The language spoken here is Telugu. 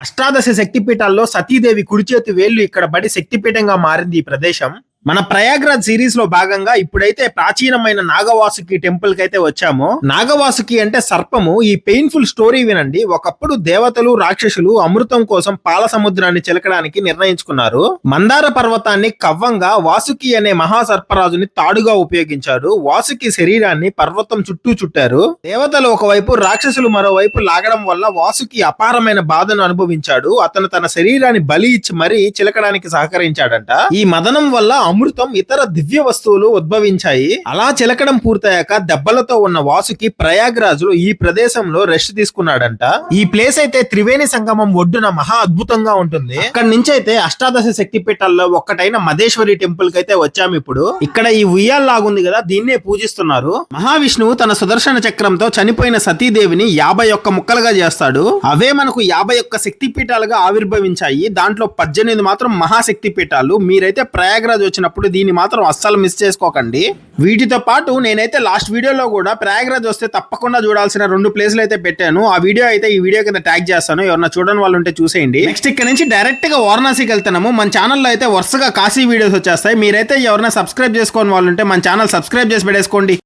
అష్టాదశ శక్తిపీఠాల్లో సతీదేవి కుడి చేతి వేళ్లు ఇక్కడ బడి శక్తిపీఠంగా మారింది ఈ ప్రదేశం. మన ప్రయాగ్రాజ్ సిరీస్ లో భాగంగా ఇప్పుడైతే ప్రాచీనమైన నాగవాసుకి టెంపుల్ కి అయితే వచ్చాము. నాగవాసుకి అంటే సర్పము. ఈ పెయిన్ఫుల్ స్టోరీ వినండి. ఒకప్పుడు దేవతలు రాక్షసులు అమృతం కోసం పాల సముద్రాన్ని చిలకడానికి నిర్ణయించుకున్నారు. మందార పర్వతాన్ని కవ్వంగా వాసుకి అనే మహాసర్పరాజుని తాడుగా ఉపయోగించారు. వాసుకి శరీరాన్ని పర్వతం చుట్టూ చుట్టారు. దేవతలు ఒకవైపు, రాక్షసులు మరోవైపు లాగడం వల్ల వాసుకి అపారమైన బాధను అనుభవించాడు. అతను తన శరీరాన్ని బలి ఇచ్చి మరీ చిలకడానికి సహకరించాడంట. ఈ మదనం వల్ల అమృతం, ఇతర దివ్య వస్తువులు ఉద్భవించాయి. అలా చిలకడం పూర్తయ్యాక దెబ్బలతో ఉన్న వాసుకి ప్రయాగ్రాజులో ఈ ప్రదేశంలో రెస్ట్ తీసుకున్నాడంట. ఈ ప్లేస్ అయితే త్రివేణి సంగమం ఒడ్డున మహా అద్భుతంగా ఉంటుంది. అక్కడి నుంచి అయితే అష్టాదశ శక్తిపీఠాల్లో ఒక్కటైన మధేశ్వరి టెంపుల్ కి అయితే వచ్చాము. ఇప్పుడు ఇక్కడ ఈ ఉయ్యాల్లాగుంది కదా, దీన్నే పూజిస్తున్నారు. మహావిష్ణువు తన సుదర్శన చక్రంతో చనిపోయిన సతీదేవిని 51 ముక్కలుగా చేస్తాడు. అవే మనకు 51 శక్తిపీఠాలుగా ఆవిర్భవించాయి. దాంట్లో 18 మాత్రం మహాశక్తి పీఠాలు. మీరైతే ప్రయాగ్రాజ్ వచ్చినప్పుడు దీన్ని మాత్రం అస్సలు మిస్ చేసుకోకండి. వీటితో పాటు నేనైతే లాస్ట్ వీడియోలో కూడా ప్రయాగ్రాజ్ వస్తే తప్పకుండా చూడాల్సిన 2 ప్లేసులు అయితే పెట్టాను. ఆ వీడియో అయితే ఈ వీడియో కింద ట్యాగ్ చేస్తాను. ఎవరన్నా చూడని వాళ్ళు ఉంటే చూసేయండి. నెక్స్ట్ ఇక్కడ నుంచి డైరెక్ట్ గా వారణాసికి వెళ్తున్నాము. మన ఛానల్లో అయితే వరుసగా కాశీ వీడియోస్ వచ్చేస్తాయి. మీరైతే ఎవరైనా సబ్స్క్రైబ్ చేసుకోని వాళ్ళు ఉంటే మన ఛానల్ సబ్స్క్రైబ్ చేసి పెట్టేసుకోండి.